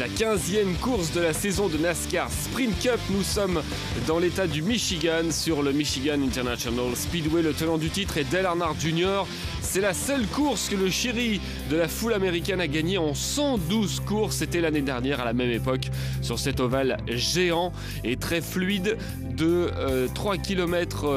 La 15e course de la saison de NASCAR Sprint Cup. Nous sommes dans l'état du Michigan sur le Michigan International Speedway. Le tenant du titre est Dale Earnhardt Jr. C'est la seule course que le chéri de la foule américaine a gagné en 112 courses. C'était l'année dernière à la même époque sur cet ovale géant et très fluide de 3 km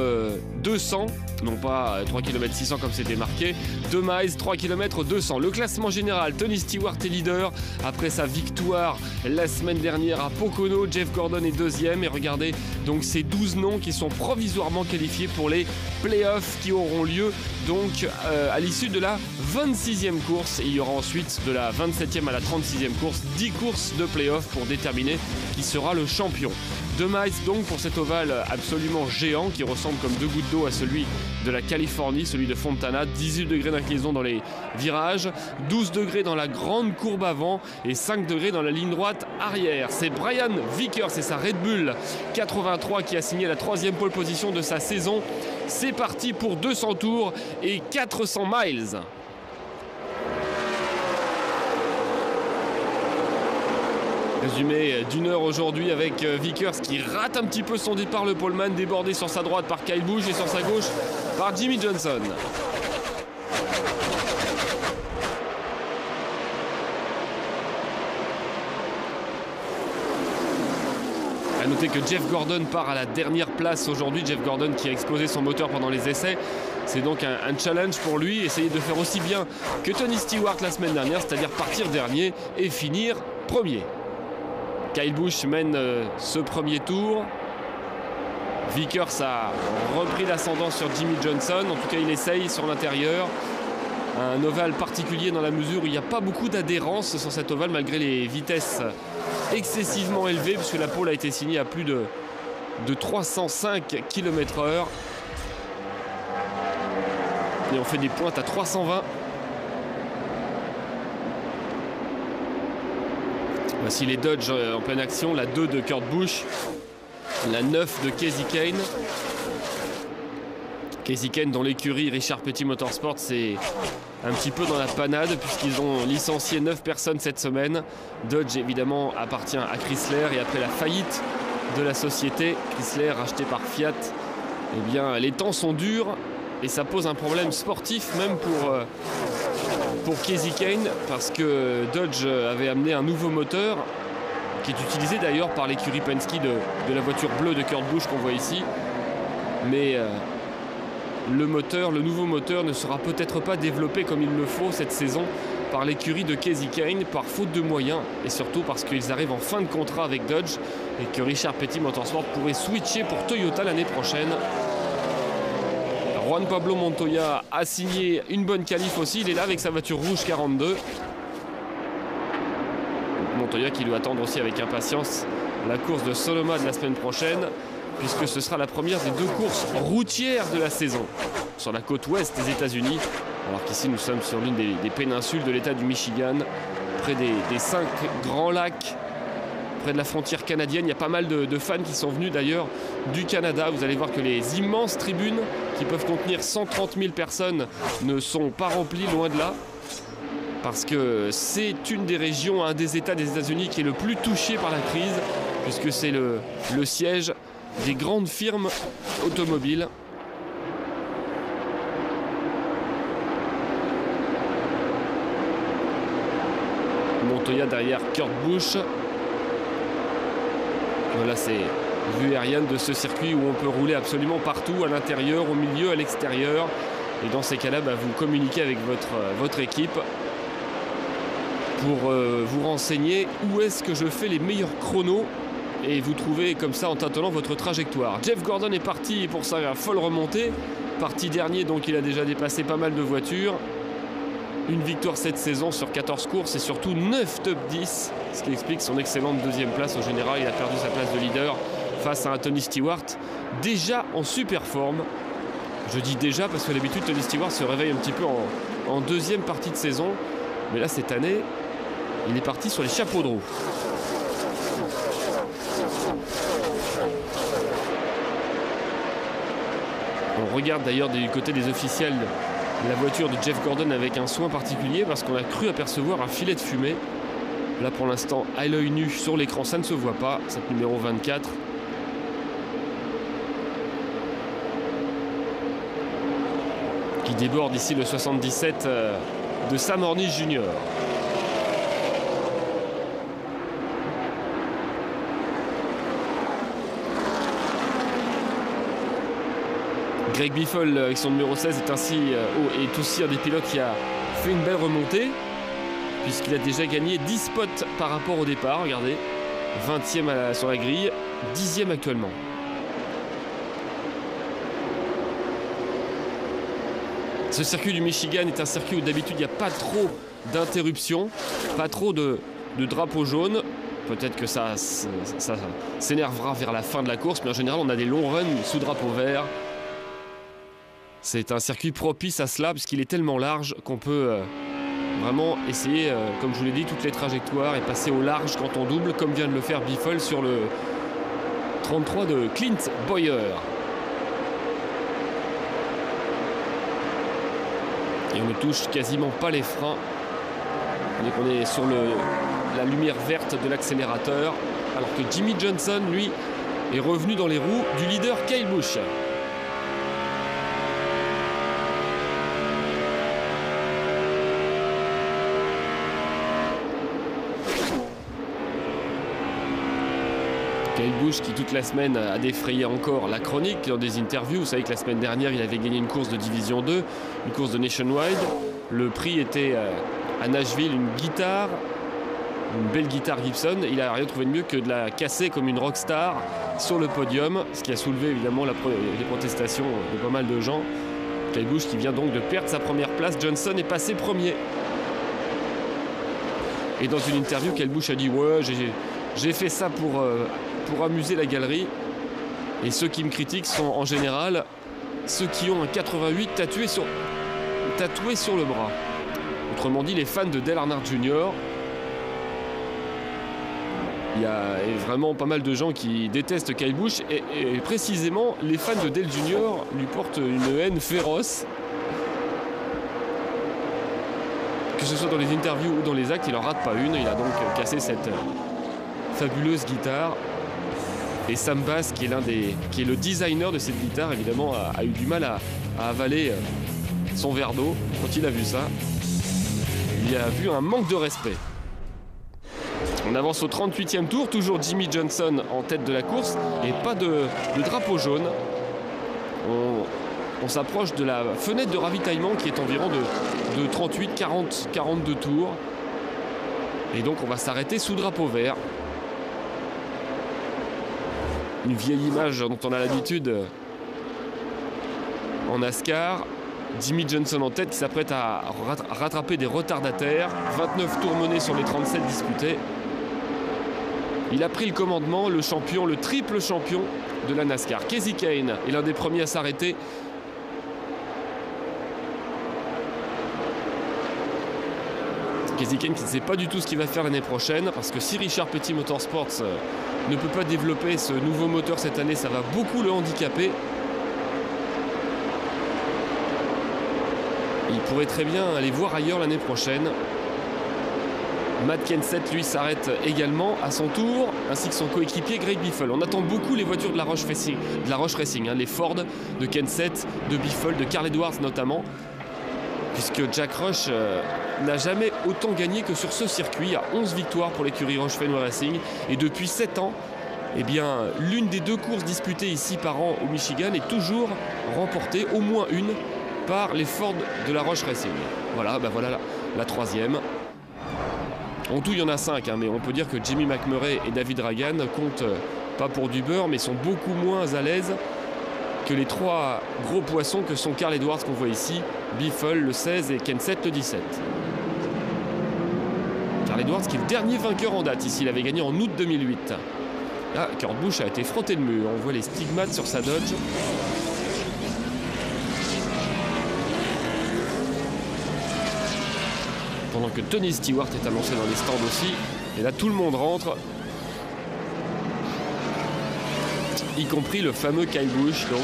200. Non pas 3 km 600 comme c'était marqué, 2 miles, 3 km 200. Le classement général, Tony Stewart est leader après sa victoire la semaine dernière à Pocono. Jeff Gordon est deuxième et regardez donc ces 12 noms qui sont provisoirement qualifiés pour les playoffs qui auront lieu donc à l'issue de la 26e course. Et il y aura ensuite de la 27e à la 36e course 10 courses de playoffs pour déterminer qui sera le champion. 2 miles donc pour cet ovale absolument géant qui ressemble comme deux gouttes d'eau à celui de la Californie, celui de Fontana. 18 degrés d'inclinaison dans les virages, 12 degrés dans la grande courbe avant et 5 degrés dans la ligne droite arrière. C'est Brian Vickers et sa Red Bull 83 qui a signé la 3e pole position de sa saison. C'est parti pour 200 tours et 400 miles. Résumé d'une heure aujourd'hui avec Vickers qui rate un petit peu son départ, le poleman débordé sur sa droite par Kyle Busch et sur sa gauche par Jimmie Johnson. A noter que Jeff Gordon part à la dernière place aujourd'hui. Jeff Gordon qui a explosé son moteur pendant les essais. C'est donc un challenge pour lui, essayer de faire aussi bien que Tony Stewart la semaine dernière, c'est-à-dire partir dernier et finir premier. Kyle Busch mène ce premier tour. Vickers a repris l'ascendant sur Jimmie Johnson. En tout cas, il essaye sur l'intérieur. Un ovale particulier dans la mesure où il n'y a pas beaucoup d'adhérence sur cet ovale malgré les vitesses excessivement élevées puisque la pole a été signée à plus de 305 km/h. Et on fait des pointes à 320. Voici les Dodge en pleine action, la 2 de Kurt Busch, la 9 de Kasey Kahne. Kasey Kahne dont l'écurie Richard Petty Motorsport c'est un petit peu dans la panade puisqu'ils ont licencié 9 personnes cette semaine. Dodge évidemment appartient à Chrysler et après la faillite de la société Chrysler rachetée par Fiat, eh bien les temps sont durs et ça pose un problème sportif même pour Kasey Kahne parce que Dodge avait amené un nouveau moteur qui est utilisé d'ailleurs par l'écurie Penske de la voiture bleue de Kurt Busch qu'on voit ici. Mais le nouveau moteur ne sera peut-être pas développé comme il le faut cette saison par l'écurie de Kasey Kahne par faute de moyens et surtout parce qu'ils arrivent en fin de contrat avec Dodge et que Richard Petty Motorsport pourrait switcher pour Toyota l'année prochaine. Juan Pablo Montoya a signé une bonne qualif aussi, il est là avec sa voiture rouge 42. Montoya qui doit attendre aussi avec impatience la course de Sonoma de la semaine prochaine puisque ce sera la première des 2 courses routières de la saison sur la côte ouest des États-Unis alors qu'ici nous sommes sur l'une des péninsules de l'état du Michigan près des 5 grands lacs. Près de la frontière canadienne, il y a pas mal de fans qui sont venus d'ailleurs du Canada. Vous allez voir que les immenses tribunes qui peuvent contenir 130 000 personnes ne sont pas remplies, loin de là. Parce que c'est une des régions, un des États des États-Unis qui est le plus touché par la crise, puisque c'est le siège des grandes firmes automobiles. Montoya derrière Kurt Busch. Voilà, c'est vue aérienne de ce circuit où on peut rouler absolument partout, à l'intérieur, au milieu, à l'extérieur. Et dans ces cas-là, vous communiquez avec votre équipe pour vous renseigner où est-ce que je fais les meilleurs chronos. Et vous trouvez comme ça en tâtonnant votre trajectoire. Jeff Gordon est parti pour sa folle remontée. Parti dernier, donc il a déjà dépassé pas mal de voitures. Une victoire cette saison sur 14 courses et surtout 9 top 10, ce qui explique son excellente 2e place. Au général, il a perdu sa place de leader face à un Tony Stewart déjà en super forme. Je dis déjà parce que d'habitude Tony Stewart se réveille un petit peu en 2e partie de saison. Mais là, cette année, il est parti sur les chapeaux de roue. On regarde d'ailleurs du côté des officiels la voiture de Jeff Gordon avec un soin particulier parce qu'on a cru apercevoir un filet de fumée. Là pour l'instant, à l'œil nu sur l'écran, ça ne se voit pas, cette numéro 24. Qui déborde ici le 77 de Sam Hornish Jr. Greg Biffle avec son numéro 16 est aussi un des pilotes qui a fait une belle remontée puisqu'il a déjà gagné 10 spots par rapport au départ. Regardez, 20e sur la grille, 10e actuellement. Ce circuit du Michigan est un circuit où d'habitude il n'y a pas trop d'interruptions, pas trop de drapeaux jaunes. Peut-être que ça s'énervera vers la fin de la course, mais en général on a des longs runs sous drapeau vert. C'est un circuit propice à cela puisqu'il est tellement large qu'on peut vraiment essayer, comme je vous l'ai dit, toutes les trajectoires et passer au large quand on double, comme vient de le faire Biffle sur le 33 de Clint Bowyer. Et on ne touche quasiment pas les freins. On est sur la lumière verte de l'accélérateur, alors que Jimmie Johnson, lui, est revenu dans les roues du leader Kyle Busch. Kyle Busch qui toute la semaine a défrayé encore la chronique dans des interviews. Vous savez que la semaine dernière il avait gagné une course de Division 2, une course de Nationwide. Le prix était à Nashville une guitare, une belle guitare Gibson. Il n'a rien trouvé de mieux que de la casser comme une rockstar sur le podium, ce qui a soulevé évidemment les protestations de pas mal de gens. Kyle Busch qui vient donc de perdre sa première place. Johnson est passé premier. Et dans une interview, Kyle Busch a dit « Ouais, j'ai fait ça pour amuser la galerie. Et ceux qui me critiquent sont en général ceux qui ont un 88 tatoué sur le bras. » Autrement dit, les fans de Dale Earnhardt Jr. Il y a vraiment pas mal de gens qui détestent Kyle Busch et précisément les fans de Dale Jr. lui portent une haine féroce. Que ce soit dans les interviews ou dans les actes, il n'en rate pas une. Il a donc cassé cette fabuleuse guitare. Et Sam Bass, qui est le designer de cette guitare, évidemment, a eu du mal à avaler son verre d'eau quand il a vu ça. Il a vu un manque de respect. On avance au 38e tour, toujours Jimmie Johnson en tête de la course et pas de drapeau jaune. On s'approche de la fenêtre de ravitaillement qui est environ de 38, 40, 42 tours. Et donc on va s'arrêter sous drapeau vert. Une vieille image dont on a l'habitude en NASCAR. Jimmie Johnson en tête qui s'apprête à rattraper des retardataires. 29 tours menés sur les 37 disputés. Il a pris le commandement, le champion, le triple champion de la NASCAR. Kasey Kahne est l'un des premiers à s'arrêter. Kasey Kahne qui ne sait pas du tout ce qu'il va faire l'année prochaine parce que si Richard Petty Motorsports ne peut pas développer ce nouveau moteur cette année, ça va beaucoup le handicaper. Il pourrait très bien aller voir ailleurs l'année prochaine. Matt Kenseth, lui, s'arrête également à son tour, ainsi que son coéquipier Greg Biffle. On attend beaucoup les voitures de la Roush Racing, les Ford de Kenseth, de Biffle, de Carl Edwards notamment, puisque Jack Roush n'a jamais autant gagné que sur ce circuit. Il y a 11 victoires pour l'écurie Roush Racing, et depuis 7 ans, eh bien, l'une des deux courses disputées ici par an au Michigan est toujours remportée, au moins une, par les Ford de la Roush Racing. Voilà, voilà la troisième. En tout, il y en a 5, mais on peut dire que Jimmy McMurray et David Ragan comptent pas pour du beurre, mais sont beaucoup moins à l'aise que les trois gros poissons que sont Carl Edwards qu'on voit ici, Biffle le 16 et Kenseth le 17. Carl Edwards qui est le dernier vainqueur en date ici, il avait gagné en août 2008. Là, Kurt Busch a été frotté de mur, on voit les stigmates sur sa Dodge. Pendant que Tony Stewart est annoncé dans les stands aussi. Et là, tout le monde rentre. Y compris le fameux Kyle Busch, donc.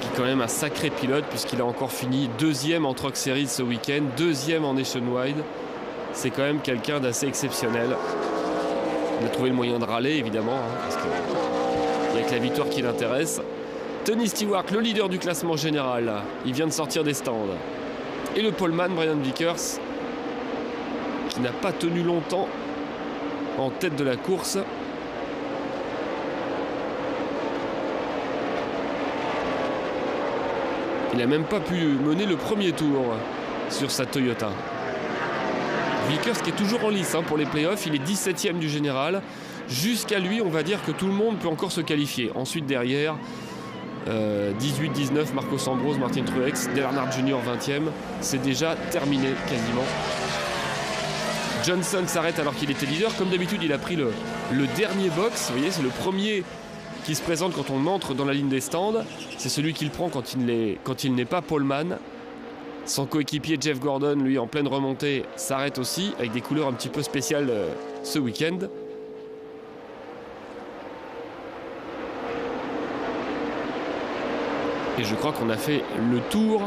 Qui quand même un sacré pilote puisqu'il a encore fini 2e en Truck Series ce week-end, 2e en Nationwide. C'est quand même quelqu'un d'assez exceptionnel. Il a trouvé le moyen de râler évidemment, parce qu'il n'y a que la victoire qui l'intéresse. Tony Stewart, le leader du classement général, il vient de sortir des stands. Et le poleman Brian Vickers, qui n'a pas tenu longtemps en tête de la course. Il n'a même pas pu mener le premier tour sur sa Toyota. Vickers qui est toujours en lice pour les playoffs, il est 17e du général. Jusqu'à lui, on va dire que tout le monde peut encore se qualifier. Ensuite, derrière, 18-19, Marcos Ambrose, Martin Truex, Dale Earnhardt Jr. 20e. C'est déjà terminé quasiment. Johnson s'arrête alors qu'il était leader. Comme d'habitude, il a pris le dernier box. Vous voyez, c'est le premier qui se présente quand on entre dans la ligne des stands. C'est celui qu'il prend quand il n'est pas poleman. Son coéquipier Jeff Gordon, lui, en pleine remontée, s'arrête aussi, avec des couleurs un petit peu spéciales ce week-end. Et je crois qu'on a fait le tour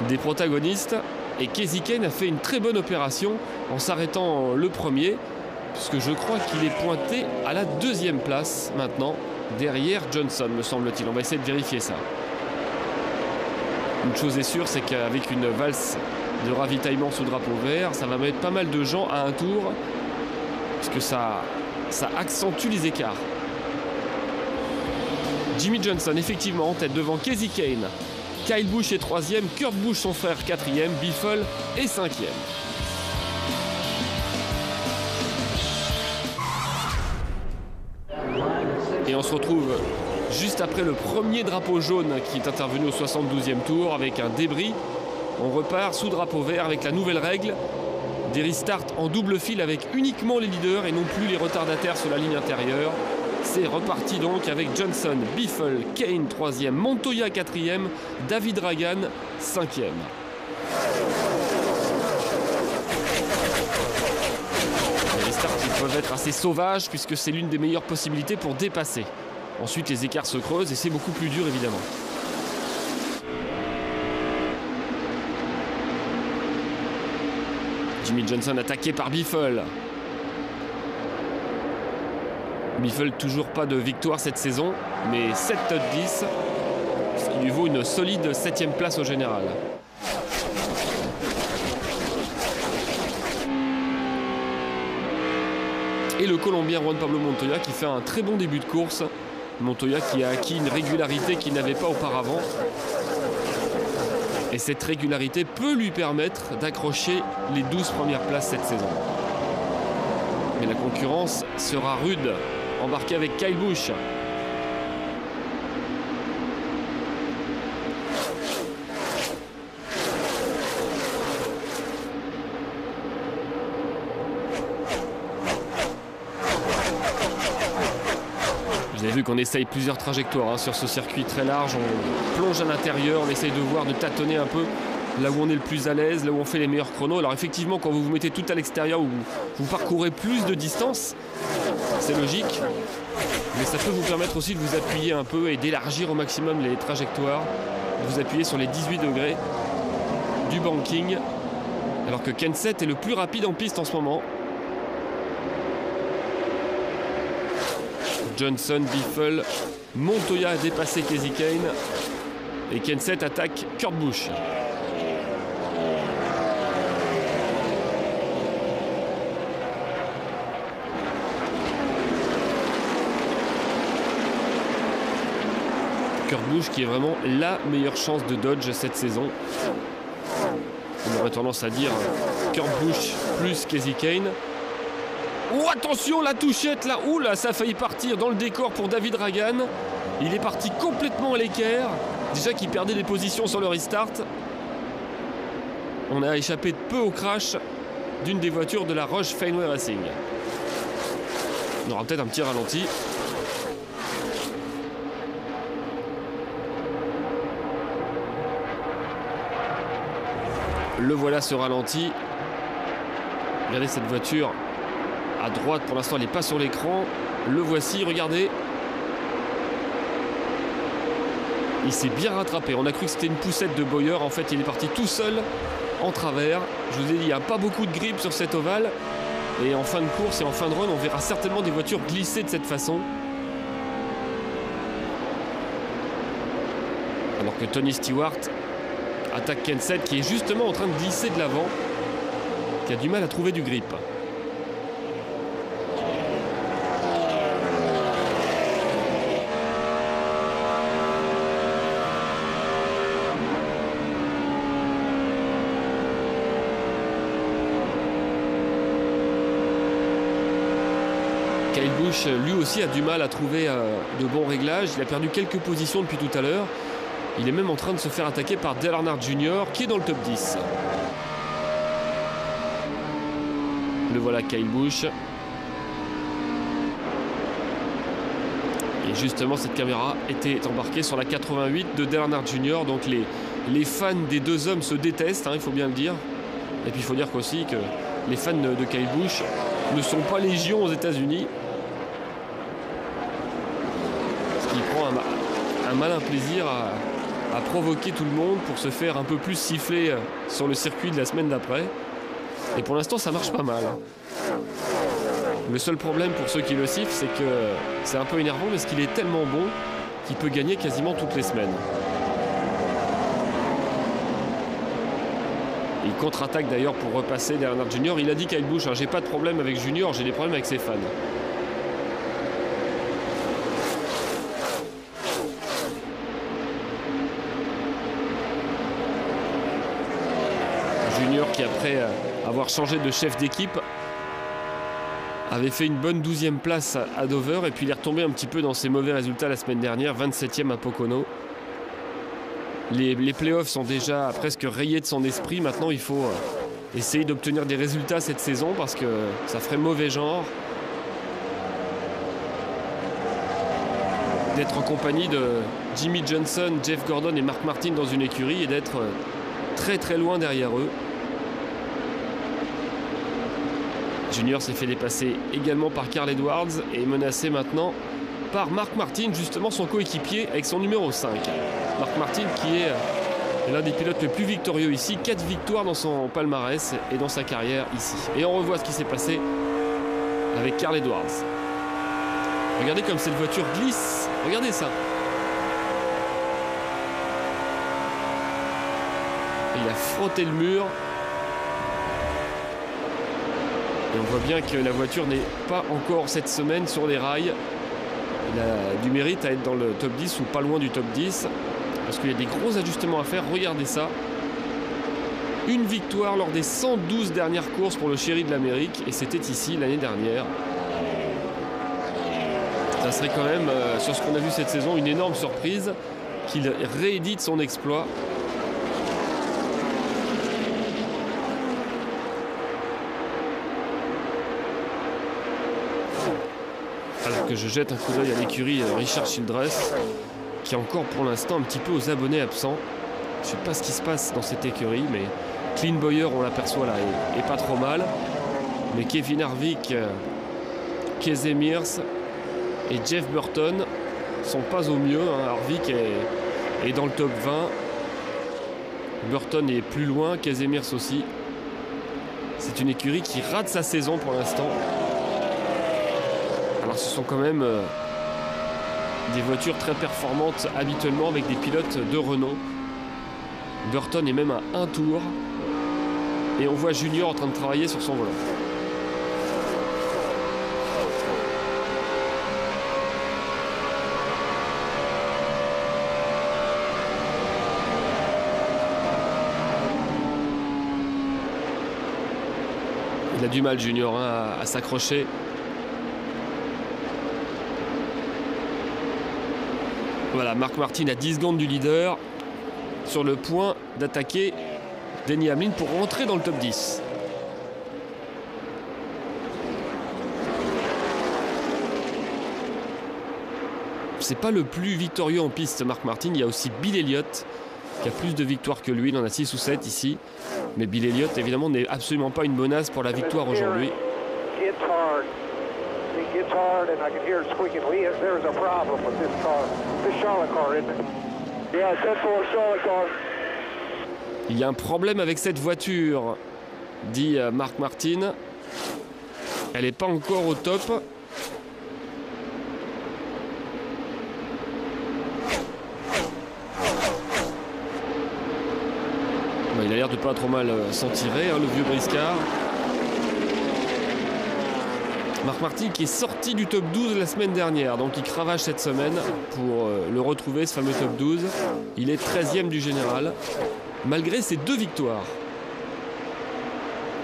des protagonistes. Et Kasey Kahne a fait une très bonne opération en s'arrêtant le premier, puisque je crois qu'il est pointé à la 2e place maintenant, derrière Johnson, me semble-t-il. On va essayer de vérifier ça. Une chose est sûre, c'est qu'avec une valse de ravitaillement sous drapeau vert, ça va mettre pas mal de gens à un tour, puisque ça accentue les écarts. Jimmy Johnson, effectivement, en tête devant Kasey Kahne. Kyle Busch est 3e, Kurt Busch, son frère, 4e, Biffle est 5e. Et on se retrouve juste après le premier drapeau jaune qui est intervenu au 72e tour avec un débris. On repart sous drapeau vert avec la nouvelle règle des restarts en double fil avec uniquement les leaders et non plus les retardataires sur la ligne intérieure. C'est reparti donc avec Johnson, Biffle, Kahne 3e, Montoya 4e, David Ragan 5e. Les restarts qui peuvent être assez sauvages puisque c'est l'une des meilleures possibilités pour dépasser. Ensuite les écarts se creusent et c'est beaucoup plus dur évidemment. Jimmy Johnson attaqué par Biffle. Biffle toujours pas de victoire cette saison, mais 7 top 10, ce qui lui vaut une solide 7e place au général. Et le Colombien Juan Pablo Montoya qui fait un très bon début de course. Montoya qui a acquis une régularité qu'il n'avait pas auparavant. Et cette régularité peut lui permettre d'accrocher les 12 premières places cette saison. Mais la concurrence sera rude. Embarqué avec Kyle Busch. Vous avez vu qu'on essaye plusieurs trajectoires sur ce circuit très large. On plonge à l'intérieur, on essaye de voir, de tâtonner un peu là où on est le plus à l'aise, là où on fait les meilleurs chronos. Alors effectivement, quand vous vous mettez tout à l'extérieur, vous parcourez plus de distance, c'est logique. Mais ça peut vous permettre aussi de vous appuyer un peu et d'élargir au maximum les trajectoires, de vous appuyer sur les 18 degrés du banking, alors que Kenseth est le plus rapide en piste en ce moment. Johnson, Biffle, Montoya a dépassé Kasey Kahne et Kenseth attaque Kurt Busch. Kurt Busch qui est vraiment la meilleure chance de Dodge cette saison. On aurait tendance à dire Kurt Busch plus Kasey Kahne. Oh attention la touchette là, oula ça a failli partir dans le décor pour David Ragan. Il est parti complètement à l'équerre. Déjà qu'il perdait des positions sur le restart. On a échappé de peu au crash d'une des voitures de la Roush Fenway Racing. On aura peut-être un petit ralenti. Le voilà ce ralenti. Regardez cette voiture à droite, pour l'instant elle n'est pas sur l'écran. Le voici, regardez. Il s'est bien rattrapé. On a cru que c'était une poussette de Bowyer. En fait, il est parti tout seul en travers. Je vous ai dit, il n'y a pas beaucoup de grippe sur cet ovale. Et en fin de course et en fin de run, on verra certainement des voitures glisser de cette façon. Alors que Tony Stewart attaque Kenseth qui est justement en train de glisser de l'avant, qui a du mal à trouver du grip. Kyle Busch lui aussi a du mal à trouver de bons réglages. Il a perdu quelques positions depuis tout à l'heure. Il est même en train de se faire attaquer par Dale Earnhardt Jr. qui est dans le top 10. Le voilà Kyle Busch. Et justement cette caméra était embarquée sur la 88 de Dale Earnhardt Jr. Donc les fans des deux hommes se détestent, hein, il faut bien le dire. Et puis il faut dire qu'aussi que les fans de Kyle Busch ne sont pas légion aux États-Unis. Parce qu'il prend un malin plaisir à provoquer tout le monde pour se faire un peu plus siffler sur le circuit de la semaine d'après. Et pour l'instant, ça marche pas mal. Le seul problème pour ceux qui le sifflent, c'est que c'est un peu énervant parce qu'il est tellement bon qu'il peut gagner quasiment toutes les semaines. Il contre-attaque d'ailleurs pour repasser derrière Earnhardt Jr. Il a dit Kyle Busch, hein, j'ai pas de problème avec Junior, j'ai des problèmes avec ses fans. Junior qui après avoir changé de chef d'équipe avait fait une bonne 12e place à Dover et puis il est retombé un petit peu dans ses mauvais résultats la semaine dernière, 27e à Pocono. Les playoffs sont déjà presque rayés de son esprit. Maintenant, il faut essayer d'obtenir des résultats cette saison parce que ça ferait mauvais genre d'être en compagnie de Jimmy Johnson, Jeff Gordon et Mark Martin dans une écurie et d'être très très loin derrière eux. Junior s'est fait dépasser également par Carl Edwards et est menacé maintenant par Mark Martin, justement son coéquipier avec son numéro 5. Mark Martin qui est l'un des pilotes les plus victorieux ici, 4 victoires dans son palmarès et dans sa carrière ici. Et on revoit ce qui s'est passé avec Carl Edwards. Regardez comme cette voiture glisse, regardez ça. Il a frotté le mur. Et on voit bien que la voiture n'est pas encore cette semaine sur les rails. Il a du mérite à être dans le top 10 ou pas loin du top 10. Parce qu'il y a des gros ajustements à faire. Regardez ça. Une victoire lors des 112 dernières courses pour le chéri de l'Amérique. Et c'était ici l'année dernière. Ça serait quand même, sur ce qu'on a vu cette saison, une énorme surprise qu'il réédite son exploit. Alors que je jette un coup d'œil à l'écurie Richard Childress, qui est encore pour l'instant un petit peu aux abonnés absents. Je ne sais pas ce qui se passe dans cette écurie, mais Clint Bowyer, on l'aperçoit là, est pas trop mal. Mais Kevin Harvick, Casey Mears et Jeff Burton sont pas au mieux. Hein. Harvick est dans le top 20. Burton est plus loin, Casey Mears aussi. C'est une écurie qui rate sa saison pour l'instant. Alors ce sont quand même des voitures très performantes habituellement avec des pilotes de renom. Burton est même à un tour. Et on voit Junior en train de travailler sur son volant. Il a du mal Junior hein, à s'accrocher. Voilà, Mark Martin à 10 secondes du leader, sur le point d'attaquer Denny Hamlin pour rentrer dans le top 10. C'est pas le plus victorieux en piste, Mark Martin. Il y a aussi Bill Elliott qui a plus de victoires que lui. Il en a 6 ou 7 ici. Mais Bill Elliott, évidemment, n'est absolument pas une menace pour la victoire aujourd'hui. Il y a un problème avec cette voiture, dit Mark Martin. Elle n'est pas encore au top. Il a l'air de pas trop mal s'en tirer, hein, le vieux briscard. Mark Martin qui est sorti du top 12 la semaine dernière, donc il cravache cette semaine pour le retrouver, ce fameux top 12. Il est 13e du général, malgré ses 2 victoires.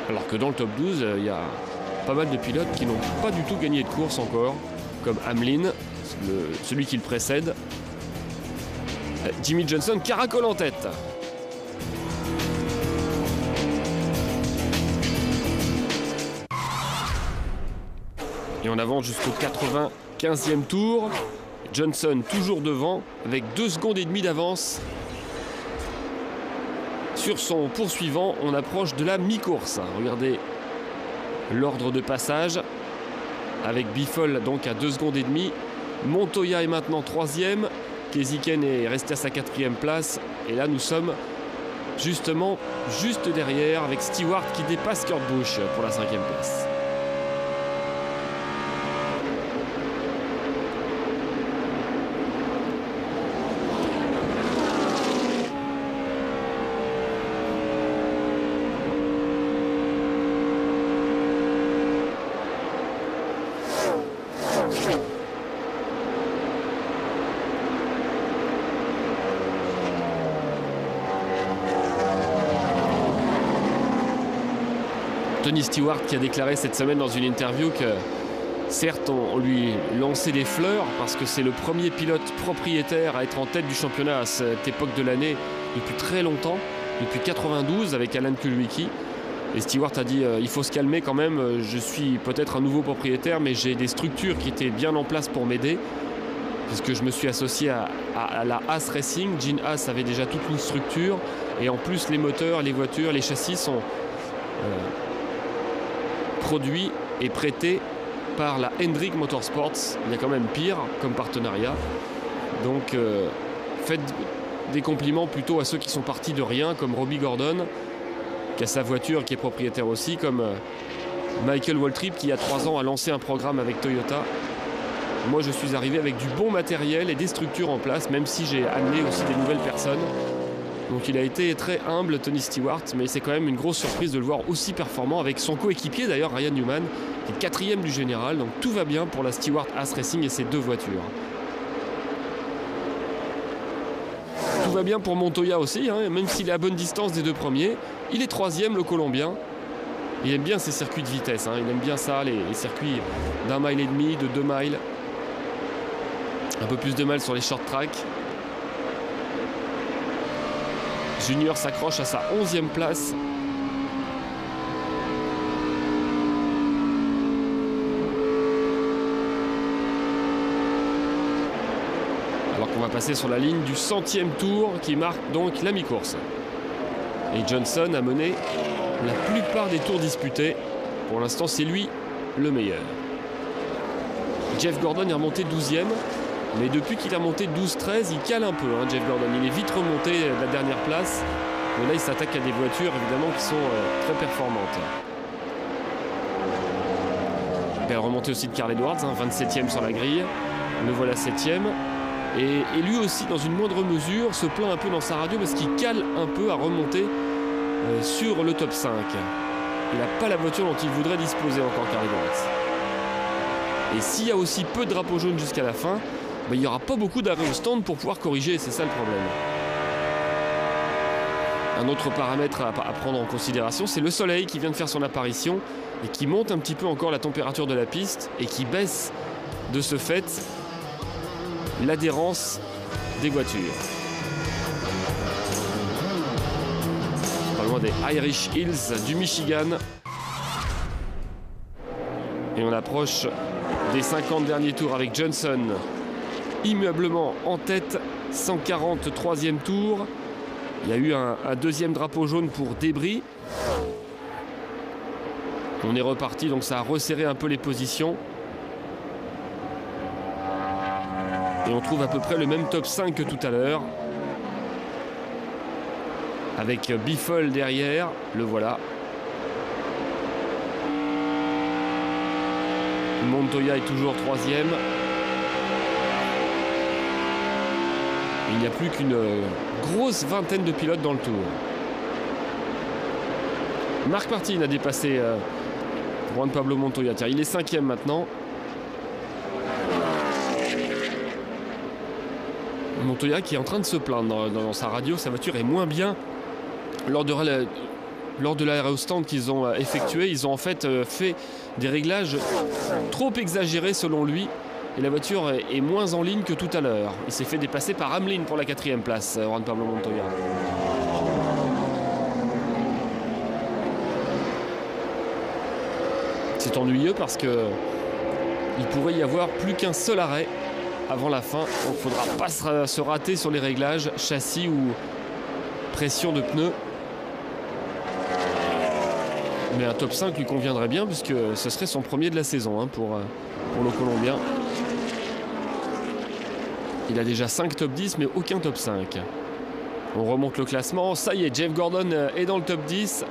Alors que dans le top 12, il y a pas mal de pilotes qui n'ont pas du tout gagné de course encore, comme Hamlin, celui qui le précède. Jimmy Johnson caracole en tête. Et on avance jusqu'au 95e tour. Johnson toujours devant avec 2 secondes et demie d'avance sur son poursuivant. On approche de la mi-course. Regardez l'ordre de passage avec Biffle donc à 2 secondes et demie. Montoya est maintenant 3e. Keziken est resté à sa 4e place. Et là nous sommes justement juste derrière avec Stewart qui dépasse Kurt Busch pour la 5e place. Tony Stewart qui a déclaré cette semaine dans une interview que certes on lui lançait des fleurs parce que c'est le premier pilote propriétaire à être en tête du championnat à cette époque de l'année depuis très longtemps, depuis 92 avec Alan Kulwicki. Et Stewart a dit il faut se calmer quand même, je suis peut-être un nouveau propriétaire mais j'ai des structures qui étaient bien en place pour m'aider puisque je me suis associé à la Haas Racing. Gene Haas avait déjà toute une structure et en plus les moteurs, les voitures, les châssis sont produit et prêté par la Hendrick Motorsports. Il y a quand même pire comme partenariat. Donc faites des compliments plutôt à ceux qui sont partis de rien, comme Robbie Gordon, qui a sa voiture, qui est propriétaire aussi, comme Michael Waltrip, qui il y a 3 ans a lancé un programme avec Toyota. Moi je suis arrivé avec du bon matériel et des structures en place, même si j'ai amené aussi des nouvelles personnes. Donc il a été très humble, Tony Stewart, mais c'est quand même une grosse surprise de le voir aussi performant avec son coéquipier d'ailleurs, Ryan Newman, qui est 4e du général. Donc tout va bien pour la Stewart Haas Racing et ses 2 voitures. Tout va bien pour Montoya aussi, hein, même s'il est à bonne distance des 2 premiers. Il est 3e, le Colombien. Il aime bien ces circuits de vitesse, hein, il aime bien ça, les circuits d'1,5 miles, de 2 miles. Un peu plus de miles sur les short tracks. Junior s'accroche à sa 11e place. Alors qu'on va passer sur la ligne du 100e tour qui marque donc la mi-course. Et Johnson a mené la plupart des tours disputés. Pour l'instant, c'est lui le meilleur. Jeff Gordon est remonté 12e. Mais depuis qu'il a monté 12-13, il cale un peu, hein, Jeff Gordon. Il est vite remonté de la dernière place. Mais là, il s'attaque à des voitures, évidemment, qui sont très performantes. Belle remontée aussi de Carl Edwards, hein, 27e sur la grille. Le voilà 7e. Et lui aussi, dans une moindre mesure, se plaint un peu dans sa radio parce qu'il cale un peu à remonter sur le top 5. Il n'a pas la voiture dont il voudrait disposer encore, Carl Edwards. Et s'il y a aussi peu de drapeaux jaunes jusqu'à la fin, il n'y aura pas beaucoup d'arrêts au stand pour pouvoir corriger, c'est ça le problème. Un autre paramètre à prendre en considération, c'est le soleil qui vient de faire son apparition et qui monte un petit peu encore la température de la piste et qui baisse de ce fait l'adhérence des voitures. Pas loin des Irish Hills du Michigan. Et on approche des 50 derniers tours avec Johnson immuablement en tête, 143e tour. Il y a eu un deuxième drapeau jaune pour débris. On est reparti, donc ça a resserré un peu les positions. Et on trouve à peu près le même top 5 que tout à l'heure. avec Biffle derrière, le voilà. Montoya est toujours 3e. Il n'y a plus qu'une grosse vingtaine de pilotes dans le tour. Marc Martin a dépassé Juan Pablo Montoya. Tiens, il est 5e maintenant. Montoya qui est en train de se plaindre dans sa radio. Sa voiture est moins bien. Lors de l'aérostand qu'ils ont effectué, ils ont en fait fait des réglages trop exagérés selon lui. Et la voiture est moins en ligne que tout à l'heure. Il s'est fait dépasser par Hamlin pour la 4e place, Juan Pablo Montoya. C'est ennuyeux parce que il pourrait y avoir plus qu'un seul arrêt avant la fin. Donc il ne faudra pas se rater sur les réglages, châssis ou pression de pneus. Mais un top 5 lui conviendrait bien puisque ce serait son premier de la saison pour le Colombien. Il a déjà 5 top 10 mais aucun top 5. On remonte le classement. Ça y est, Jeff Gordon est dans le top 10.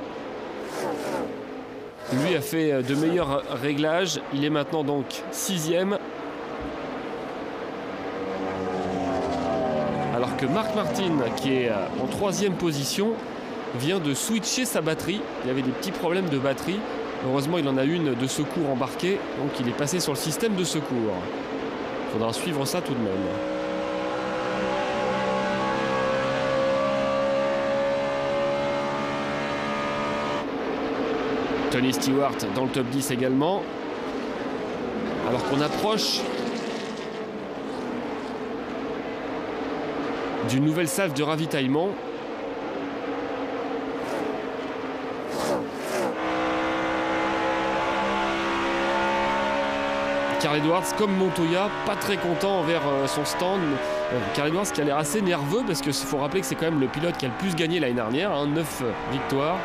Lui a fait de meilleurs réglages. Il est maintenant donc 6e. Alors que Marc Martin, qui est en 3e position, vient de switcher sa batterie. Il avait des petits problèmes de batterie. Heureusement, il en a une de secours embarquée. Donc il est passé sur le système de secours. Il faudra suivre ça tout de même. Tony Stewart dans le top 10 également. Alors qu'on approche d'une nouvelle salve de ravitaillement. Carl Edwards, comme Montoya, pas très content envers son stand. Carl Edwards qui a l'air assez nerveux parce qu'il faut rappeler que c'est quand même le pilote qui a le plus gagné l'année dernière, 9 victoires.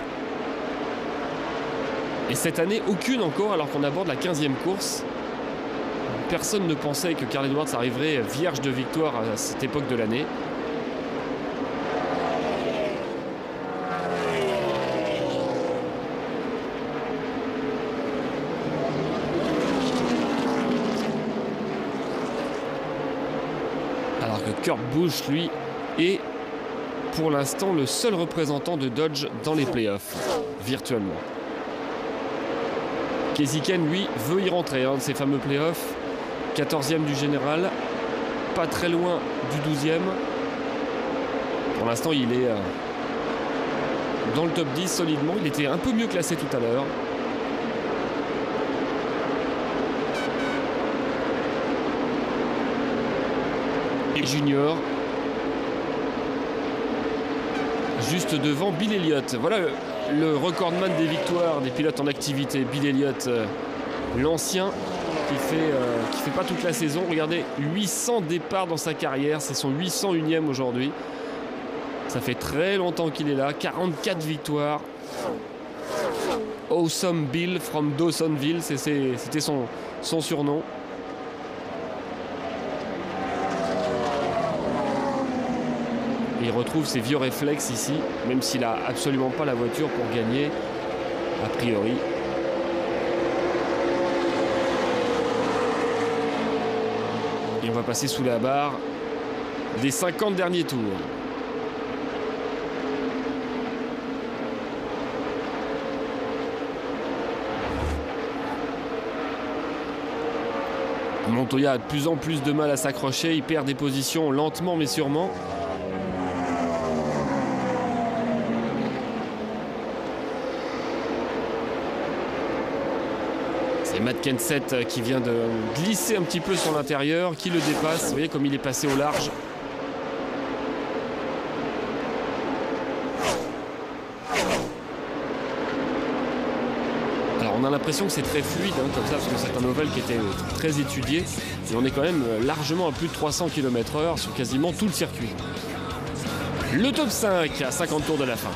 Et cette année, aucune encore, alors qu'on aborde la 15e course. Personne ne pensait que Carl Edwards arriverait vierge de victoire à cette époque de l'année. Alors que Kurt Busch, lui, est pour l'instant le seul représentant de Dodge dans les playoffs, virtuellement. Keziken, lui, veut y rentrer, de ces fameux playoffs. 14e du général, pas très loin du 12e. Pour l'instant, il est dans le top 10 solidement. Il était un peu mieux classé tout à l'heure. Et Junior, juste devant Bill Elliott. Voilà le recordman des victoires des pilotes en activité. Bill Elliott, l'ancien, qui fait pas toute la saison. Regardez, 800 départs dans sa carrière. C'est son 801e aujourd'hui. Ça fait très longtemps qu'il est là. 44 victoires. Awesome Bill from Dawsonville, c'était son surnom. Il retrouve ses vieux réflexes ici, même s'il n'a absolument pas la voiture pour gagner, a priori. Et on va passer sous la barre des 50 derniers tours. Montoya a de plus en plus de mal à s'accrocher, il perd des positions lentement mais sûrement. C'est Matt Kenseth qui vient de glisser un petit peu sur l'intérieur, qui le dépasse. Vous voyez comme il est passé au large. Alors on a l'impression que c'est très fluide comme ça, parce que c'est un ovale qui était très étudié. Et on est quand même largement à plus de 300 km/h sur quasiment tout le circuit. Le top 5 à 50 tours de la fin.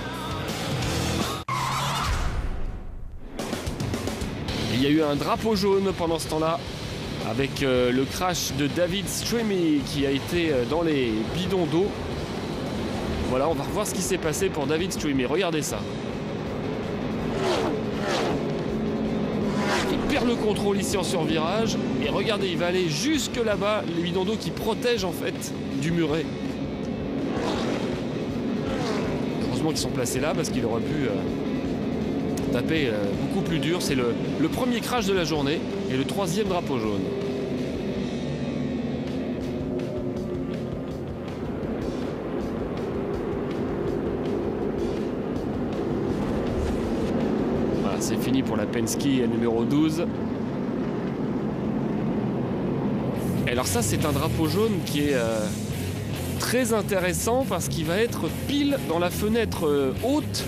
Il y a eu un drapeau jaune pendant ce temps-là avec le crash de David Stremme qui a été dans les bidons d'eau. Voilà, on va revoir ce qui s'est passé pour David Streamy. Regardez ça. Il perd le contrôle ici en survirage. Et regardez, il va aller jusque là-bas. Les bidons d'eau qui protègent en fait du muret. Heureusement qu'ils sont placés là parce qu'il aurait pu taper beaucoup plus dur. C'est le premier crash de la journée et le 3e drapeau jaune. Voilà, c'est fini pour la Penske numéro 12. Et alors ça, c'est un drapeau jaune qui est très intéressant parce qu'il va être pile dans la fenêtre haute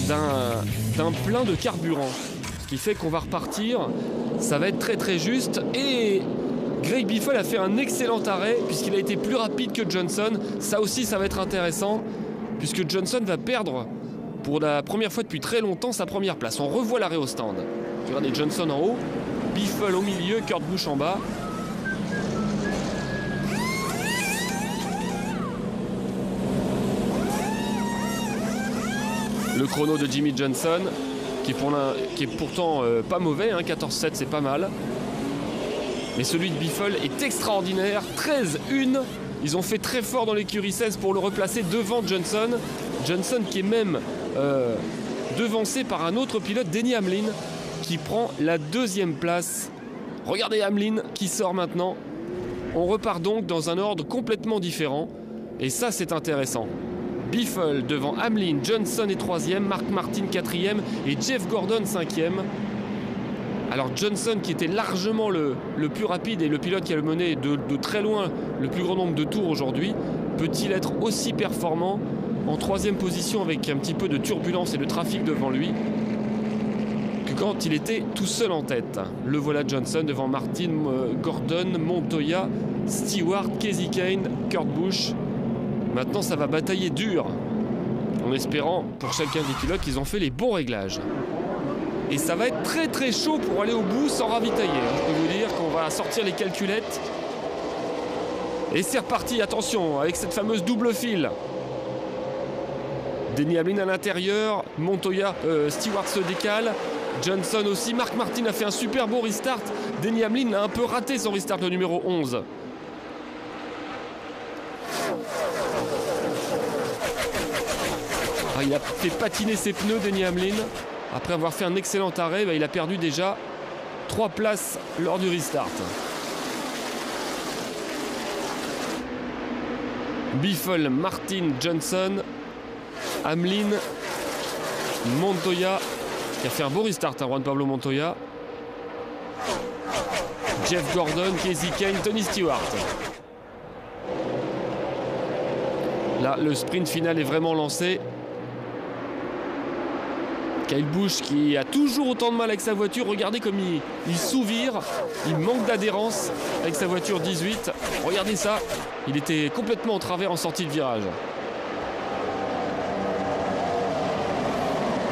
d'un plein de carburant. Ce qui fait qu'on va repartir, ça va être très très juste. Et Greg Biffle a fait un excellent arrêt puisqu'il a été plus rapide que Johnson. Ça aussi, ça va être intéressant puisque Johnson va perdre pour la première fois depuis très longtemps sa première place. On revoit l'arrêt au stand. Regardez Johnson en haut, Biffle au milieu, Kurt Busch en bas. Le chrono de Jimmy Johnson, qui est pourtant pas mauvais, hein, 14-7 c'est pas mal. Mais celui de Biffle est extraordinaire, 13-1. Ils ont fait très fort dans l'écurie 16 pour le replacer devant Johnson. Johnson qui est même devancé par un autre pilote, Denny Hamlin, qui prend la 2e place. Regardez Hamlin qui sort maintenant. On repart donc dans un ordre complètement différent. Et ça c'est intéressant. Biffle devant Hamlin, Johnson est 3e, Mark Martin 4e et Jeff Gordon 5e. Alors Johnson qui était largement le plus rapide et le pilote qui a mené de très loin le plus grand nombre de tours aujourd'hui, peut-il être aussi performant en 3e position avec un petit peu de turbulence et de trafic devant lui que quand il était tout seul en tête? Le voilà Johnson devant Martin, Gordon, Montoya, Stewart, Kasey Kahne, Kurt Busch. Maintenant, ça va batailler dur, en espérant pour chacun des pilotes qu'ils ont fait les bons réglages. Et ça va être très très chaud pour aller au bout sans ravitailler. Je peux vous dire qu'on va sortir les calculettes. Et c'est reparti, attention, avec cette fameuse double file. Denny Hamlin à l'intérieur, Montoya, Stewart se décale, Johnson aussi. Mark Martin a fait un super beau restart. Denny Hamlin a un peu raté son restart, le numéro 11. Ah, il a fait patiner ses pneus, Denny Hamlin. Après avoir fait un excellent arrêt, il a perdu déjà 3 places lors du restart. Biffle, Martin, Johnson, Hamlin, Montoya, qui a fait un beau restart, Juan Pablo Montoya. Jeff Gordon, Kasey Kahne, Tony Stewart. Là, le sprint final est vraiment lancé. Kyle Busch qui a toujours autant de mal avec sa voiture. Regardez comme il souvire. Il manque d'adhérence avec sa voiture 18. Regardez ça. Il était complètement en travers en sortie de virage.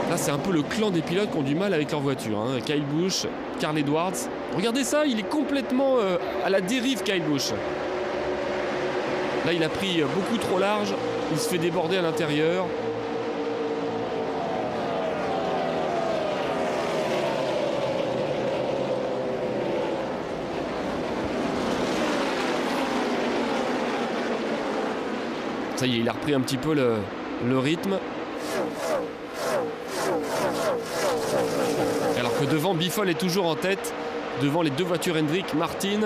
Là, c'est un peu le clan des pilotes qui ont du mal avec leur voiture. Hein. Kyle Busch, Carl Edwards. Regardez ça. Il est complètement à la dérive, Kyle Busch. Là, il a pris beaucoup trop large. Il se fait déborder à l'intérieur. Ça y est, il a repris un petit peu le rythme. Alors que devant, Biffle est toujours en tête, devant les 2 voitures Hendrick, Martin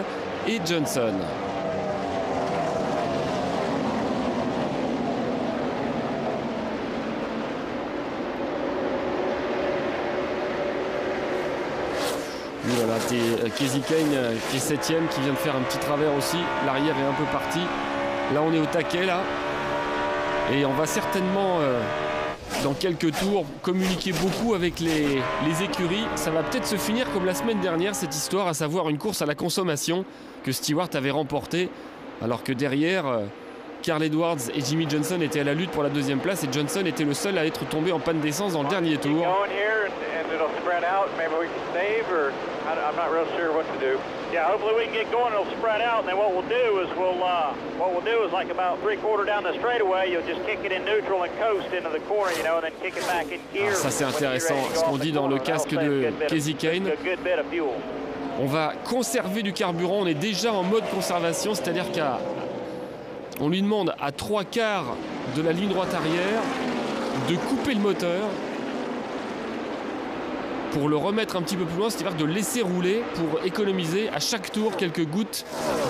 et Johnson. Voilà, Kasey Kahne qui est 7e, qui vient de faire un petit travers aussi. L'arrière est un peu parti. Là, on est au taquet, là. Et on va certainement, dans quelques tours, communiquer beaucoup avec les écuries. Ça va peut-être se finir comme la semaine dernière, cette histoire, à savoir une course à la consommation que Stewart avait remportée. Alors que derrière, Carl Edwards et Jimmy Johnson étaient à la lutte pour la 2e place. Et Johnson était le seul à être tombé en panne d'essence dans le dernier tour. and it'll spread out. Maybe we can save, or I'm not real sure what to do. Yeah, hopefully we can get going. It'll spread out, and then what we'll do is like about 3/4 down the straightaway, you'll just kick it in neutral and coast into the corner, you know, and then kick it back in gear. Ça c'est intéressant, ce qu'on dit dans le casque de Kasey Kahne. On va conserver du carburant, on est déjà en mode conservation, c'est-à-dire qu'on lui demande à 3/4 de la ligne droite arrière de couper le moteur pour le remettre un petit peu plus loin, c'est-à-dire de laisser rouler pour économiser à chaque tour quelques gouttes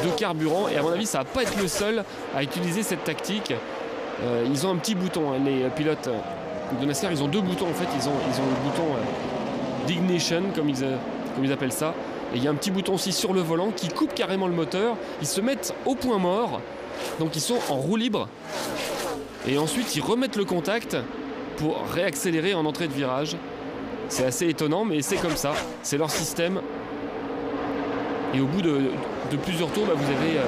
de carburant. Et à mon avis, ça va pas être le seul à utiliser cette tactique. Ils ont un petit bouton, hein, les pilotes de NASCAR, ils ont deux boutons en fait. Ils ont le bouton d'ignition, comme ils appellent ça. Et il y a un petit bouton aussi sur le volant qui coupe carrément le moteur. Ils se mettent au point mort, donc ils sont en roue libre. Et ensuite, ils remettent le contact pour réaccélérer en entrée de virage. C'est assez étonnant, mais c'est comme ça. C'est leur système. Et au bout de plusieurs tours, vous avez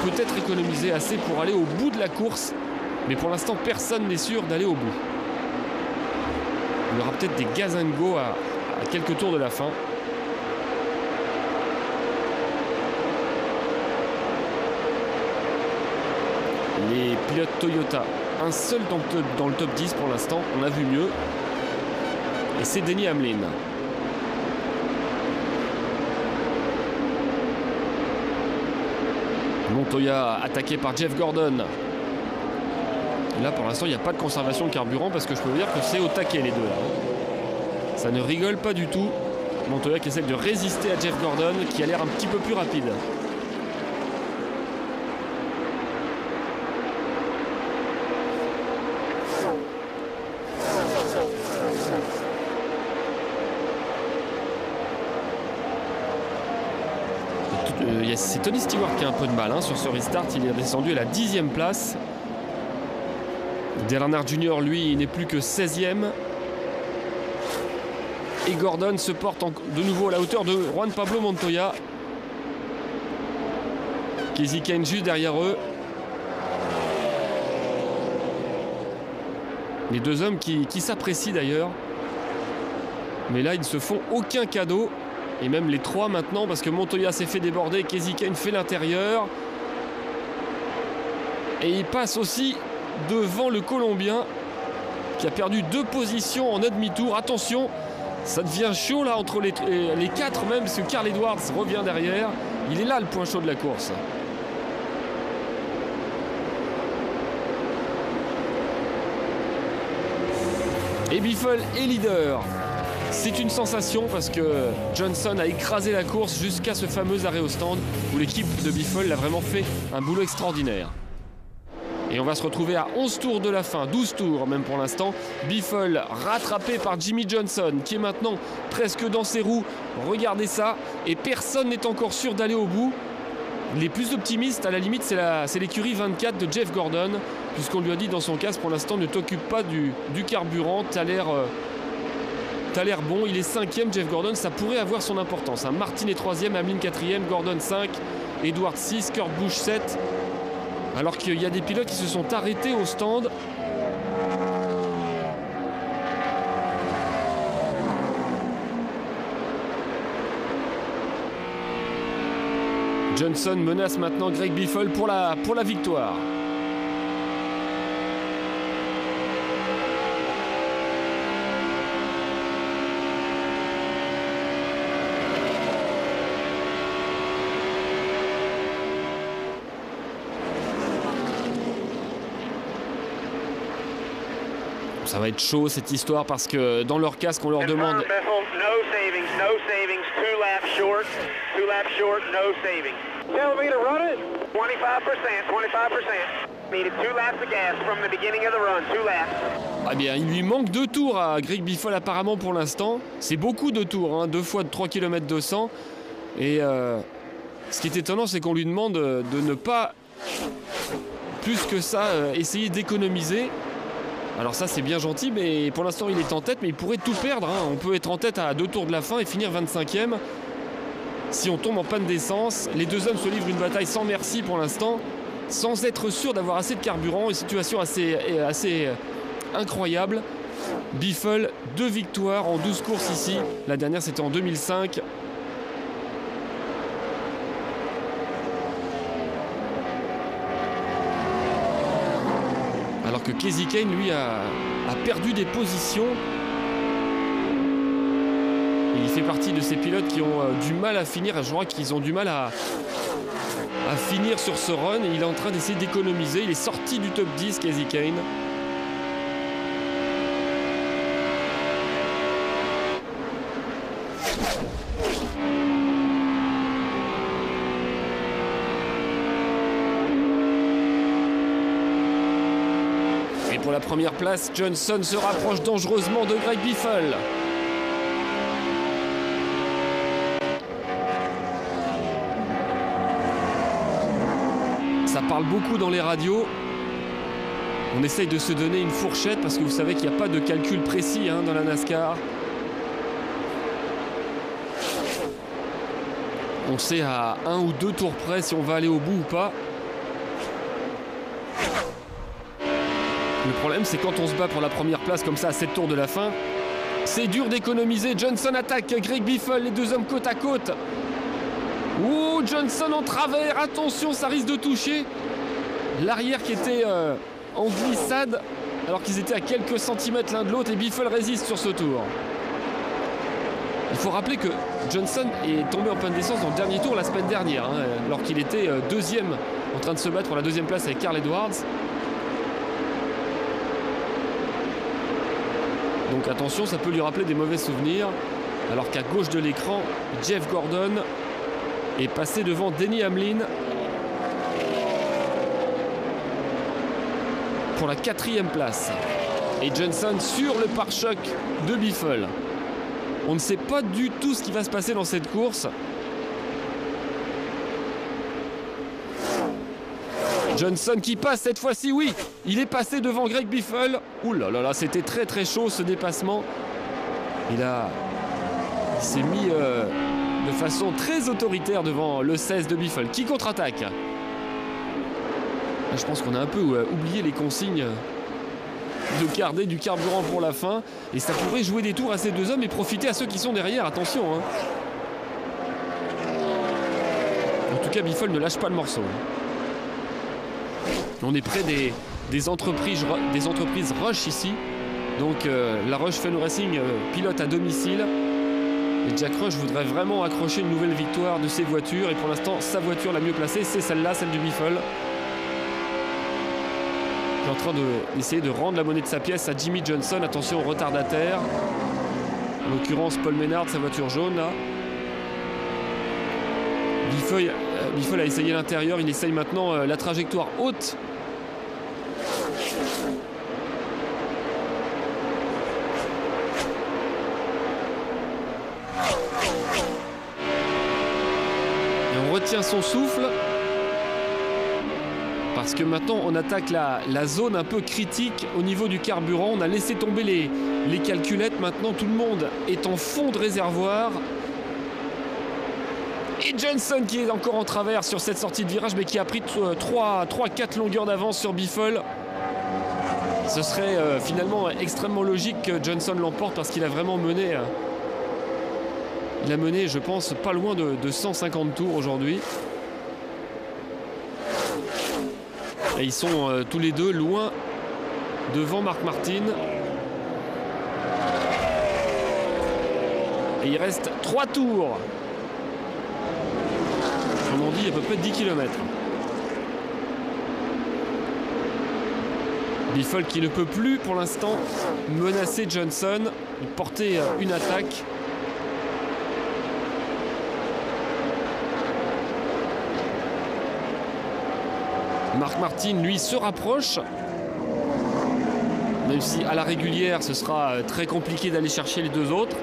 peut-être économisé assez pour aller au bout de la course. Mais pour l'instant, personne n'est sûr d'aller au bout. Il y aura peut-être des gaz and go à quelques tours de la fin. Les pilotes Toyota, un seul dans le top 10 pour l'instant. On a vu mieux. Et c'est Denny Hamlin. Montoya attaqué par Jeff Gordon. Là pour l'instant il n'y a pas de conservation de carburant parce que je peux vous dire que c'est au taquet les deux là. Ça ne rigole pas du tout. Montoya qui essaie de résister à Jeff Gordon qui a l'air un petit peu plus rapide. C'est Tony Stewart qui a un peu de mal sur ce restart. Il est descendu à la 10e place. Dale Earnhardt Jr. lui il n'est plus que 16e. Et Gordon se porte de nouveau à la hauteur de Juan Pablo Montoya. Kasey Kahne juste derrière eux. Les deux hommes qui s'apprécient d'ailleurs. Mais là ils ne se font aucun cadeau. Et même les trois maintenant, parce que Montoya s'est fait déborder, Kasey Kahne fait l'intérieur. Et il passe aussi devant le Colombien, qui a perdu 2 positions en un demi-tour. Attention, ça devient chaud là entre les 4 même, parce que Carl Edwards revient derrière. Il est là le point chaud de la course. Et Biffle est leader. C'est une sensation parce que Johnson a écrasé la course jusqu'à ce fameux arrêt au stand où l'équipe de Biffle a vraiment fait un boulot extraordinaire. Et on va se retrouver à 11 tours de la fin, 12 tours même pour l'instant. Biffle rattrapé par Jimmie Johnson qui est maintenant presque dans ses roues. Regardez ça. Et personne n'est encore sûr d'aller au bout. Les plus optimistes, à la limite, c'est l'écurie 24 de Jeff Gordon, puisqu'on lui a dit dans son casque, pour l'instant, ne t'occupe pas du carburant, t'as l'air bon. Il est 5e, Jeff Gordon, ça pourrait avoir son importance. Martin est 3e, Hamlin 4e, Gordon 5, Edwards 6, Kurt Busch 7. Alors qu'il y a des pilotes qui se sont arrêtés au stand. Johnson menace maintenant Greg Biffle pour la victoire. Ça va être chaud cette histoire parce que dans leur casque on leur demande... Ah bien, il lui manque 2 tours à Greg Biffle apparemment pour l'instant. C'est beaucoup de tours, 2 fois de 3 km 200. Et ce qui est étonnant, c'est qu'on lui demande de ne pas, plus que ça, essayer d'économiser. Alors ça c'est bien gentil, mais pour l'instant il est en tête, mais il pourrait tout perdre. On peut être en tête à 2 tours de la fin et finir 25e. Si on tombe en panne d'essence, les deux hommes se livrent une bataille sans merci pour l'instant, sans être sûr d'avoir assez de carburant. Une situation assez incroyable. Biffle, 2 victoires en 12 courses ici. La dernière, c'était en 2005. Alors que Kasey Kahne, lui, a perdu des positions. Et il fait partie de ces pilotes qui ont du mal à finir. Je crois qu'ils ont du mal à finir sur ce run. Et il est en train d'essayer d'économiser. Il est sorti du top 10, Kasey Kahne. Et pour la première place, Johnson se rapproche dangereusement de Greg Biffle. Ça parle beaucoup dans les radios. On essaye de se donner une fourchette parce que vous savez qu'il n'y a pas de calcul précis dans la NASCAR. On sait à 1 ou 2 tours près si on va aller au bout ou pas. Le problème, c'est quand on se bat pour la première place comme ça à 7 tours de la fin, c'est dur d'économiser. Johnson attaque Greg Biffle, les deux hommes côte à côte. Oh, Johnson en travers, attention, ça risque de toucher l'arrière qui était en glissade alors qu'ils étaient à quelques centimètres l'un de l'autre et Biffle résiste sur ce tour. Il faut rappeler que Johnson est tombé en panne d'essence dans le dernier tour la semaine dernière, alors qu'il était deuxième en train de se battre pour la deuxième place avec Carl Edwards. Donc attention, ça peut lui rappeler des mauvais souvenirs. Alors qu'à gauche de l'écran, Jeff Gordon est passé devant Denny Hamlin pour la 4e place. Et Johnson sur le pare-choc de Biffle. On ne sait pas du tout ce qui va se passer dans cette course. Johnson qui passe cette fois-ci, oui, il est passé devant Greg Biffle. Ouh là là là, c'était très très chaud ce dépassement. Il s'est mis de façon très autoritaire devant le 16 de Biffle qui contre-attaque. Je pense qu'on a un peu oublié les consignes de garder du carburant pour la fin et ça pourrait jouer des tours à ces deux hommes et profiter à ceux qui sont derrière, attention. En tout cas, Biffle ne lâche pas le morceau. On est près des entreprises Rush ici. Donc la Rush Fenway Racing pilote à domicile. Et Jack Rush voudrait vraiment accrocher une nouvelle victoire de ses voitures. Et pour l'instant, sa voiture la mieux placée, c'est celle-là, celle du Biffle. Il est en train d'essayer de rendre la monnaie de sa pièce à Jimmy Johnson. Attention au retardataire. En l'occurrence, Paul Menard, sa voiture jaune là. Biffle a essayé l'intérieur. Il essaye maintenant la trajectoire haute. Retient son souffle parce que maintenant on attaque la zone un peu critique au niveau du carburant. On a laissé tomber les calculettes. Maintenant tout le monde est en fond de réservoir et Johnson qui est encore en travers sur cette sortie de virage mais qui a pris 3-4 longueurs d'avance sur Biffle. Ce serait finalement extrêmement logique que Johnson l'emporte parce qu'il a vraiment mené il a mené, je pense, pas loin de 150 tours aujourd'hui. Et ils sont tous les deux loin devant Mark Martin. Et il reste 3 tours. Comme on dit, à peu près 10 km. Biffle qui ne peut plus pour l'instant menacer Johnson, porter une attaque. Mark Martin, lui, se rapproche. Même si à la régulière, ce sera très compliqué d'aller chercher les deux autres.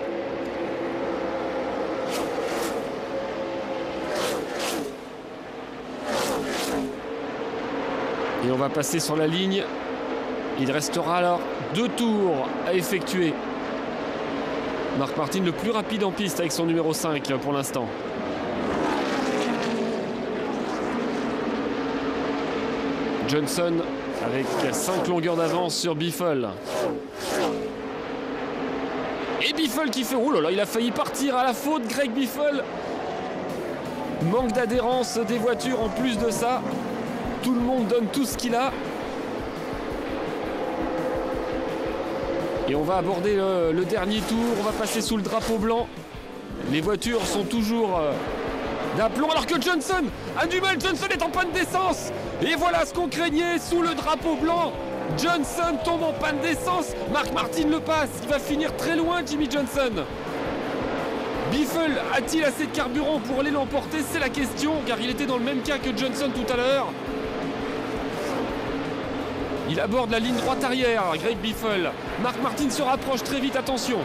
Et on va passer sur la ligne. Il restera alors 2 tours à effectuer. Mark Martin, le plus rapide en piste avec son numéro 5 pour l'instant. Johnson avec 5 longueurs d'avance sur Biffle. Et Biffle qui fait... Oh là là, il a failli partir à la faute, Greg Biffle. Manque d'adhérence des voitures en plus de ça. Tout le monde donne tout ce qu'il a. Et on va aborder le dernier tour. On va passer sous le drapeau blanc. Les voitures sont toujours d'aplomb. Alors que Johnson a du mal. Johnson est en panne d'essence. Et voilà ce qu'on craignait sous le drapeau blanc. Johnson tombe en panne d'essence. Mark Martin le passe. Il va finir très loin, Jimmy Johnson. Biffle a-t-il assez de carburant pour aller l'emporter? C'est la question, car il était dans le même cas que Johnson tout à l'heure. Il aborde la ligne droite arrière, Greg Biffle. Mark Martin se rapproche très vite, attention.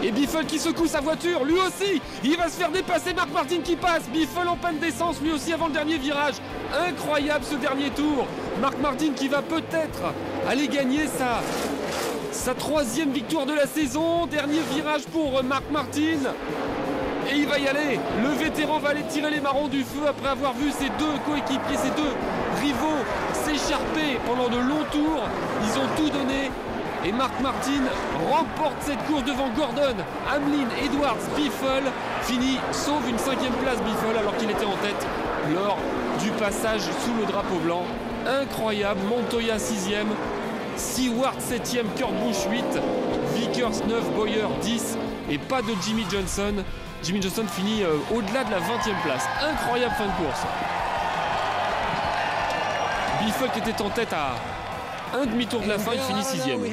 Et Biffle qui secoue sa voiture, lui aussi. Il va se faire dépasser, Mark Martin qui passe. Biffle en panne d'essence, lui aussi avant le dernier virage. Incroyable ce dernier tour. Mark Martin qui va peut-être aller gagner sa troisième victoire de la saison. Dernier virage pour Mark Martin. Et il va y aller. Le vétéran va aller tirer les marrons du feu après avoir vu ses deux coéquipiers, ses deux rivaux s'écharper pendant de longs tours. Ils ont tout donné. Et Mark Martin remporte cette course devant Gordon, Hamlin, Edwards, Biffle. Sauve une 5e place Biffle alors qu'il était en tête lors du passage sous le drapeau blanc. Incroyable. Montoya 6e. Seward 7e, Kurt Busch 8, Vickers 9, Bowyer 10 et pas de Jimmy Johnson. Jimmy Johnson finit au-delà de la 20e place. Incroyable fin de course. Biffle qui était en tête à un demi-tour de la fin, il finit 6e ou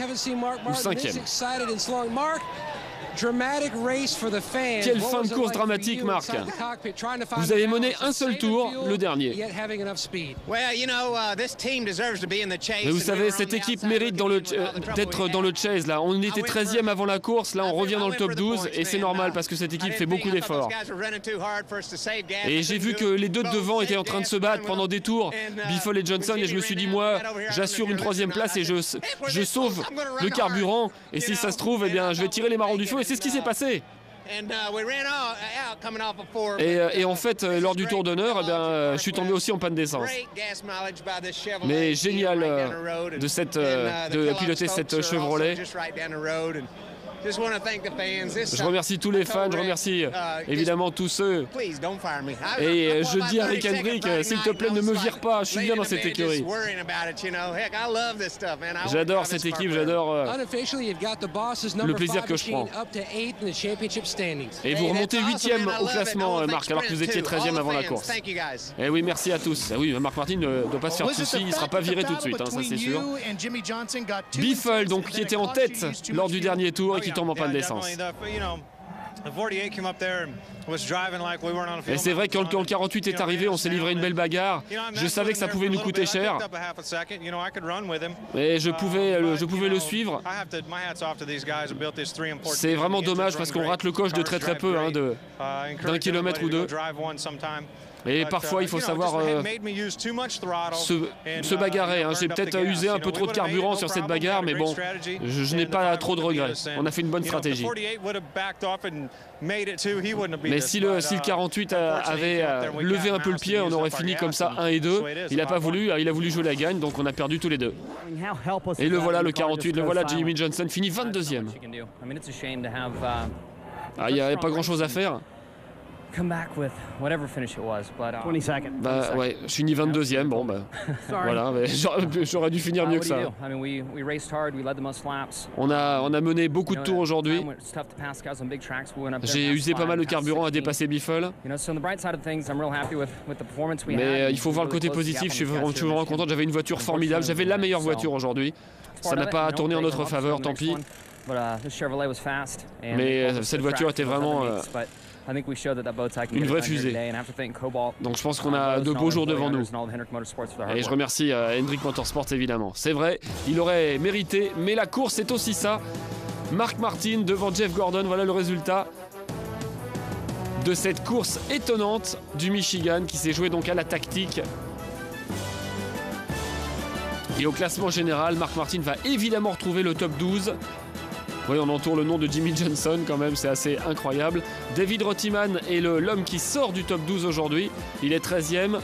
5e. Quelle fin de course dramatique, Marc. Vous avez mené un seul tour, le dernier. Mais vous savez, cette équipe mérite d'être dans le chase. Là. On était 13e avant la course, là on revient dans le top 12 et c'est normal parce que cette équipe fait beaucoup d'efforts. Et j'ai vu que les deux de devant étaient en train de se battre pendant des tours, Biffle et Johnson, et je me suis dit, moi, j'assure une 3e place et je sauve le carburant. Et si ça se trouve, eh bien, je vais tirer les marrons du feu. Et c'est ce qui s'est passé. Et en fait, lors du tour d'honneur, eh bien, je suis tombé aussi en panne d'essence. Mais génial de piloter cette Chevrolet. Je remercie tous les fans, je remercie évidemment tous ceux. Et je dis à Rick Hendrick, s'il te plaît, ne me vire pas, je suis bien dans cette écurie. J'adore cette équipe, j'adore le plaisir que je prends. Et vous remontez 8e au classement, Marc, alors que vous étiez 13e avant la course. Et oui, merci à tous. Oui, Mark Martin ne doit pas se faire de soucis, il ne sera pas viré tout de suite, hein, ça c'est sûr. Biffle, donc, qui était en tête lors du dernier tour et qui tombe en panne d'essence. Et c'est vrai que quand le 48 est arrivé, on s'est livré une belle bagarre. Je savais que ça pouvait nous coûter cher. Et je pouvais le suivre. C'est vraiment dommage parce qu'on rate le coche de très peu, hein, d'un kilomètre ou deux. Et parfois, il faut savoir se bagarrer. Hein. J'ai peut-être usé un peu trop de carburant sur cette bagarre, mais bon, je n'ai pas trop de regrets. On a fait une bonne stratégie. Mais si le 48 avait levé un peu le pied, on aurait fini comme ça 1 et 2. Il n'a pas voulu, il a voulu jouer la gagne, donc on a perdu tous les deux. Et le voilà, le 48, le voilà, Jimmy Johnson finit 22e. Il n'y a pas grand-chose à faire. Bah ouais, je finis 22e, bon bah voilà, j'aurais dû finir mieux que ça. On a mené beaucoup de tours aujourd'hui. J'ai usé pas mal de carburant à dépasser Biffle. Mais il faut voir le côté positif, je suis vraiment content, j'avais une voiture formidable, j'avais la meilleure voiture aujourd'hui. Ça n'a pas tourné en notre faveur, tant pis. Mais cette voiture était vraiment... une vraie fusée. Donc je pense qu'on a de beaux jours devant nous. Et je remercie Hendrick Motorsport évidemment. C'est vrai, il aurait mérité, mais la course c'est aussi ça. Mark Martin devant Jeff Gordon, voilà le résultat de cette course étonnante du Michigan qui s'est jouée donc à la tactique. Et au classement général, Mark Martin va évidemment retrouver le top 12. Oui, on entoure le nom de Jimmy Johnson quand même, c'est assez incroyable. David Rottiman est l'homme qui sort du top 12 aujourd'hui. Il est 13e.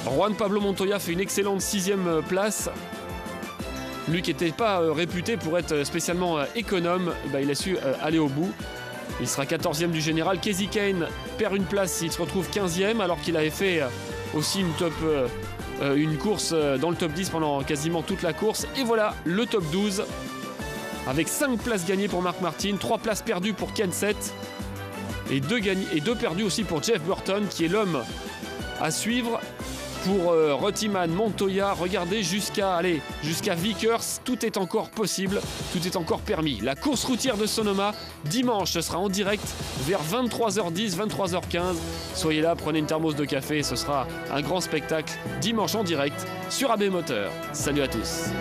Juan Pablo Montoya fait une excellente 6e place. Lui qui n'était pas réputé pour être spécialement économe, il a su aller au bout. Il sera 14e du général. Kasey Kahne perd une place, il se retrouve 15e alors qu'il avait fait aussi une course dans le top 10 pendant quasiment toute la course. Et voilà le top 12 avec 5 places gagnées pour Mark Martin, 3 places perdues pour Kenseth et 2 perdues aussi pour Jeff Burton qui est l'homme à suivre. Pour Reutemann, Montoya, regardez jusqu'à Vickers, tout est encore possible, tout est encore permis. La course routière de Sonoma, dimanche, ce sera en direct vers 23h10, 23h15. Soyez là, prenez une thermos de café, ce sera un grand spectacle dimanche en direct sur AB Moteur. Salut à tous.